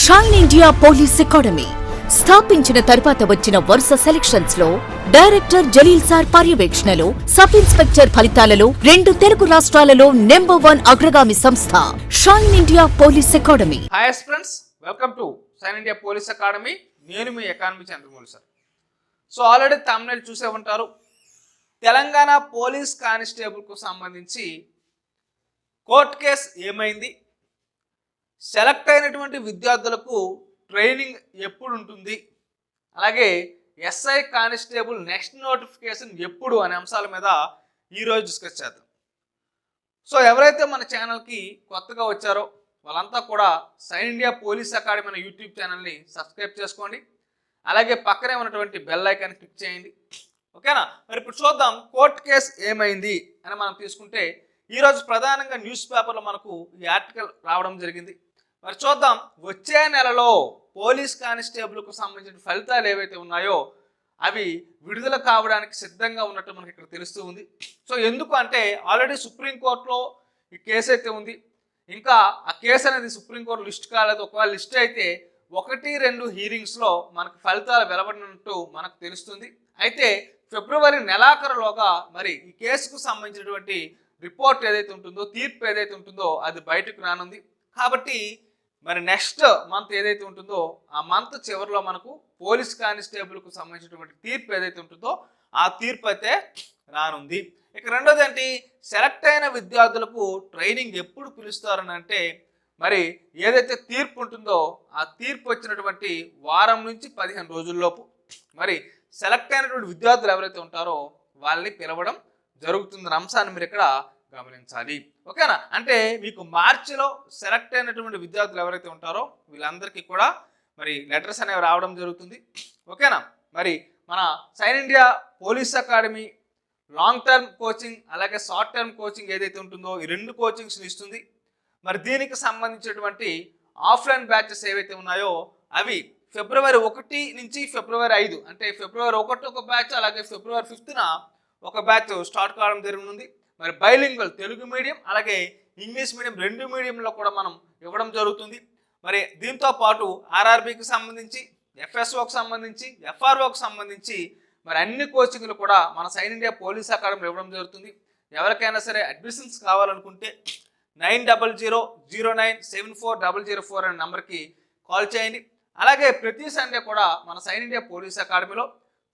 Shine India police academy స్థాపించిన తరువాత వచ్చిన వరుస సెలక్షన్స్ లో డైరెక్టర్ జలీల్ సార్ పర్యవేక్షణలో సబ్ ఇన్స్పెక్టర్ ఫలితాలలో 2 తెలుగు రాష్ట్రాలలో నంబర్ 1 అగ్రగామి సంస్థ shine India police academy. Hi friends, welcome to shine India police academy. నేను మీ economy Chandramouli sir. So already తమిళ చూసే ఉంటారు. తెలంగాణ పోలీస్ కానిస్టేబుల్కు సంబంధించి కోర్టు కేసు ఏమైంది, సెలెక్ట్ అయినటువంటి విద్యార్థులకు ట్రైనింగ్ ఎప్పుడు ఉంటుంది, అలాగే ఎస్ఐ కానిస్టేబుల్ నెక్స్ట్ నోటిఫికేషన్ ఎప్పుడు అనే అంశాల మీద ఈరోజు డిస్కస్ చేద్దాం. సో ఎవరైతే మన ఛానల్కి కొత్తగా వచ్చారో వాళ్ళంతా కూడా షైన్ ఇండియా పోలీస్ అకాడమీ అనే యూట్యూబ్ ఛానల్ని సబ్స్క్రైబ్ చేసుకోండి. అలాగే పక్కనే ఉన్నటువంటి బెల్ ఐకాన్ క్లిక్ చేయండి. ఓకేనా? మరి ఇప్పుడు చూద్దాం కోర్టు కేసు ఏమైంది అని మనం తీసుకుంటే ఈరోజు ప్రధానంగా న్యూస్ పేపర్లో మనకు ఈ ఆర్టికల్ రావడం జరిగింది. మరి చూద్దాం, వచ్చే నెలలో పోలీస్ కానిస్టేబుల్కు సంబంధించిన ఫలితాలు ఏవైతే ఉన్నాయో అవి విడుదల కావడానికి సిద్ధంగా ఉన్నట్టు మనకి ఇక్కడ తెలుస్తూ ఉంది. సో ఎందుకు అంటే ఆల్రెడీ సుప్రీంకోర్టులో ఈ కేసు అయితే ఉంది. ఇంకా ఆ కేసు అనేది సుప్రీంకోర్టు లిస్ట్ కాలేదు. ఒకవేళ లిస్ట్ అయితే 1-2 హీరింగ్స్లో మనకు ఫలితాలు వెలువడినట్టు మనకు తెలుస్తుంది. అయితే ఫిబ్రవరి నెలాఖరులోగా మరి ఈ కేసుకు సంబంధించినటువంటి రిపోర్ట్ ఏదైతే ఉంటుందో, తీర్పు ఏదైతే ఉంటుందో అది బయటకు రానుంది. కాబట్టి మరి నెక్స్ట్ మంత్ ఏదైతే ఉంటుందో ఆ మంత్ చివరిలో మనకు పోలీస్ కానిస్టేబుల్కు సంబంధించినటువంటి తీర్పు ఏదైతే ఉంటుందో ఆ తీర్పు అయితే రానుంది. ఇక రెండోది ఏంటి, సెలెక్ట్ అయిన విద్యార్థులకు ట్రైనింగ్ ఎప్పుడు పిలుస్తారని అంటే మరి ఏదైతే తీర్పు ఉంటుందో ఆ తీర్పు వచ్చినటువంటి వారం నుంచి 15 రోజుల్లోపు మరి సెలెక్ట్ అయినటువంటి విద్యార్థులు ఎవరైతే ఉంటారో వాళ్ళని పిలవడం జరుగుతుందన్న అంశాన్ని మీరు ఇక్కడ గమనించాలి. ఓకేనా? అంటే మీకు మార్చిలో సెలెక్ట్ అయినటువంటి విద్యార్థులు ఎవరైతే ఉంటారో వీళ్ళందరికీ కూడా మరి లెటర్స్ అనేవి రావడం జరుగుతుంది. ఓకేనా? మరి మన shine India police academy long term coaching అలాగే షార్ట్ టర్మ్ కోచింగ్ ఏదైతే ఉంటుందో ఈ 2 కోచింగ్స్ని ఇస్తుంది. మరి దీనికి సంబంధించినటువంటి ఆఫ్లైన్ బ్యాచెస్ ఏవైతే ఉన్నాయో అవి ఫిబ్రవరి 1 నుంచి ఫిబ్రవరి 5 అంటే ఫిబ్రవరి 1 ఒక బ్యాచ్, అలాగే ఫిబ్రవరి 5న ఒక బ్యాచ్ స్టార్ట్ కావడం జరుగుతుంది. మరి బైలింగ్వల్ తెలుగు మీడియం అలాగే ఇంగ్లీష్ మీడియం 2 మీడియంలో కూడా మనం ఇవ్వడం జరుగుతుంది. మరి దీంతో పాటు ఆర్ఆర్బికి సంబంధించి, ఎఫ్ఎస్ఓకి సంబంధించి, ఎఫ్ఆర్ఓకి సంబంధించి మరి అన్ని కోచింగ్లు కూడా మన షైన్ ఇండియా పోలీస్ అకాడమీలో ఇవ్వడం జరుగుతుంది. ఎవరికైనా సరే అడ్మిషన్స్ కావాలనుకుంటే 9000974004 అనే నెంబర్కి కాల్ చేయండి. అలాగే ప్రతి సండే కూడా మన షైన్ ఇండియా పోలీస్ అకాడమీలో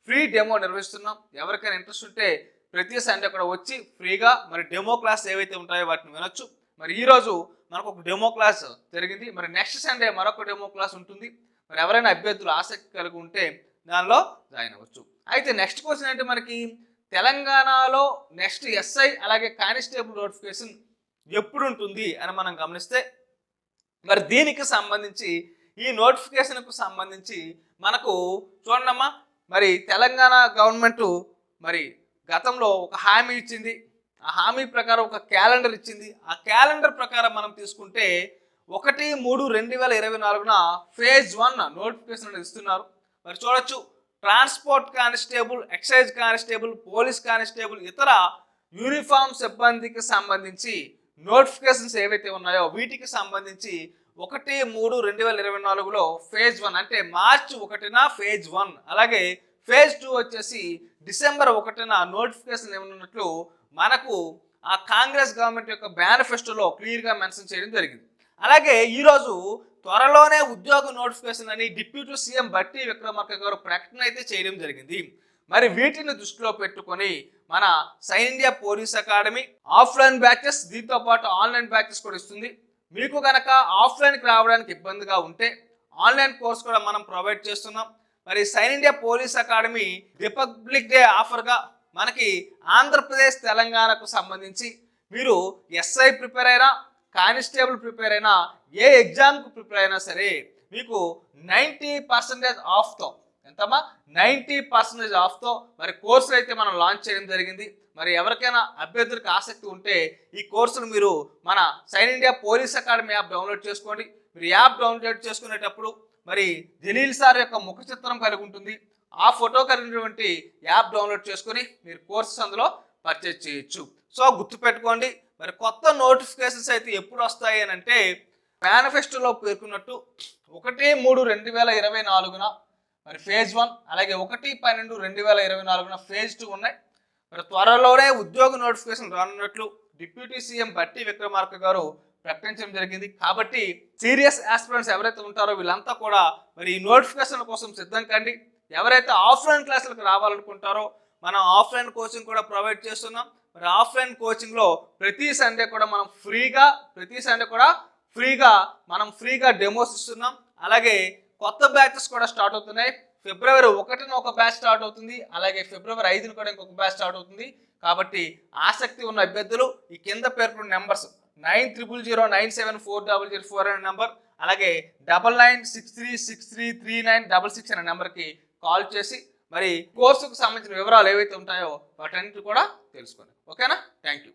ఫ్రీ డెమో నిర్వహిస్తున్నాం. ఎవరికైనా ఇంట్రెస్ట్ ఉంటే ప్రతి సండే కూడా వచ్చి ఫ్రీగా మరి డెమో క్లాస్ ఏవైతే ఉంటాయో వాటిని వినొచ్చు. మరి ఈరోజు మనకు ఒక డెమో క్లాస్ జరిగింది. మరి నెక్స్ట్ సండే మరొక డెమో క్లాస్ ఉంటుంది. మరి ఎవరైనా అభ్యర్థులు ఆసక్తి కలిగి ఉంటే దానిలో జాయిన్ అవ్వచ్చు. అయితే నెక్స్ట్ క్వశ్చన్ అంటే మనకి తెలంగాణలో నెక్స్ట్ ఎస్ఐ అలాగే కానిస్టేబుల్ నోటిఫికేషన్ ఎప్పుడు ఉంటుంది అని మనం గమనిస్తే మరి దీనికి సంబంధించి ఈ నోటిఫికేషన్కు సంబంధించి మనకు చూడమ్మా, మరి తెలంగాణ గవర్నమెంట్ మరి గతంలో ఒక హామీ ఇచ్చింది. ఆ హామీ ప్రకారం ఒక క్యాలెండర్ ఇచ్చింది. ఆ క్యాలెండర్ ప్రకారం మనం తీసుకుంటే 1/3/2024న ఫేజ్ 1 నోటిఫికేషన్ అనేది ఇస్తున్నారు. మరి చూడొచ్చు, transport constable, excise constable, police constable, ఇతర యూనిఫామ్ సిబ్బందికి సంబంధించి నోటిఫికేషన్స్ ఏవైతే ఉన్నాయో వీటికి సంబంధించి 1/3/2024లో ఫేజ్ 1 అంటే మార్చి 1న ఫేజ్ 1, అలాగే ఫేజ్ 2 వచ్చేసి డిసెంబర్ 1న నోటిఫికేషన్ ఏమన్నట్లు మనకు ఆ కాంగ్రెస్ గవర్నమెంట్ యొక్క మేనిఫెస్టోలో క్లియర్గా మెన్షన్ చేయడం జరిగింది. అలాగే ఈరోజు త్వరలోనే ఉద్యోగ నోటిఫికేషన్ అని డిప్యూటీ సీఎం బట్టి విక్రమార్క గారు ప్రకటన అయితే చేయడం జరిగింది. మరి వీటిని దృష్టిలో పెట్టుకొని మన shine India police academy offline batches, దీంతో పాటు ఆన్లైన్ బ్యాచెస్ కూడా ఇస్తుంది. మీకు కనుక ఆఫ్లైన్కి రావడానికి ఇబ్బందిగా ఉంటే ఆన్లైన్ కోర్స్ కూడా మనం ప్రొవైడ్ చేస్తున్నాం. మరి shine India police academy republic day ఆఫర్గా మనకి ఆంధ్రప్రదేశ్ తెలంగాణకు సంబంధించి మీరు ఎస్ఐ ప్రిపేర్ అయినా, కానిస్టేబుల్ ప్రిపేర్ అయినా, ఏ ఎగ్జామ్కు ప్రిపేర్ అయినా సరే మీకు 90% ఆఫ్తో, ఎంతమ్మా 90% ఆఫ్తో మరి కోర్సులు అయితే మనం లాంచ్ చేయడం జరిగింది. మరి ఎవరికైనా అభ్యర్థులకు ఆసక్తి ఉంటే ఈ కోర్సును మీరు మన shine India police academy app download చేసుకోండి. మీరు యాప్ డౌన్లోడ్ చేసుకునేటప్పుడు మరి జలీల్ సార్ యొక్క ముఖ చిత్రం కలిగి ఉంటుంది. ఆ ఫోటో కలిగినటువంటి యాప్ డౌన్లోడ్ చేసుకొని మీరు కోర్సెస్ అందులో పర్చేజ్ చేయొచ్చు. సో గుర్తుపెట్టుకోండి, మరి కొత్త నోటిఫికేషన్స్ అయితే ఎప్పుడు వస్తాయి అని అంటే మేనిఫెస్టోలో పేర్కొన్నట్టు 1/3/2024న మరి ఫేజ్ 1, అలాగే 1/12/2024న ఫేజ్ 2 ఉన్నాయి. మరి త్వరలోనే ఉద్యోగ నోటిఫికేషన్ రానున్నట్లు డిప్యూటీ సీఎం బట్టి విక్రమార్క గారు ప్రకటించడం జరిగింది. కాబట్టి సీరియస్ ఆస్పిరెంట్స్ ఎవరైతే ఉంటారో వీళ్ళంతా కూడా మరి ఈ నోటిఫికేషన్ కోసం సిద్ధం కండి. ఎవరైతే ఆఫ్లైన్ క్లాసులకు రావాలనుకుంటారో మనం ఆఫ్లైన్ కోచింగ్ కూడా ప్రొవైడ్ చేస్తున్నాం. మరి ఆఫ్లైన్ కోచింగ్లో ప్రతి సండే కూడా మనం ఫ్రీగా డెమోస్ ఇస్తున్నాం. అలాగే కొత్త బ్యాచెస్ కూడా స్టార్ట్ అవుతున్నాయి. ఫిబ్రవరి 1న ఒక బ్యాచ్ స్టార్ట్ అవుతుంది, అలాగే ఫిబ్రవరి 5న కూడా ఇంకొక బ్యాచ్ స్టార్ట్ అవుతుంది. కాబట్టి ఆసక్తి ఉన్న అభ్యర్థులు ఈ కింద పేర్కొన్న నెంబర్స్ 9000974004 అనే నెంబర్, అలాగే 9963633966 అనే నెంబర్కి కాల్ చేసి మరి కోర్సుకు సంబంధించిన వివరాలు ఏవైతే ఉంటాయో వాటన్నిటి కూడా తెలుసుకోండి. ఓకేనా? Thank you.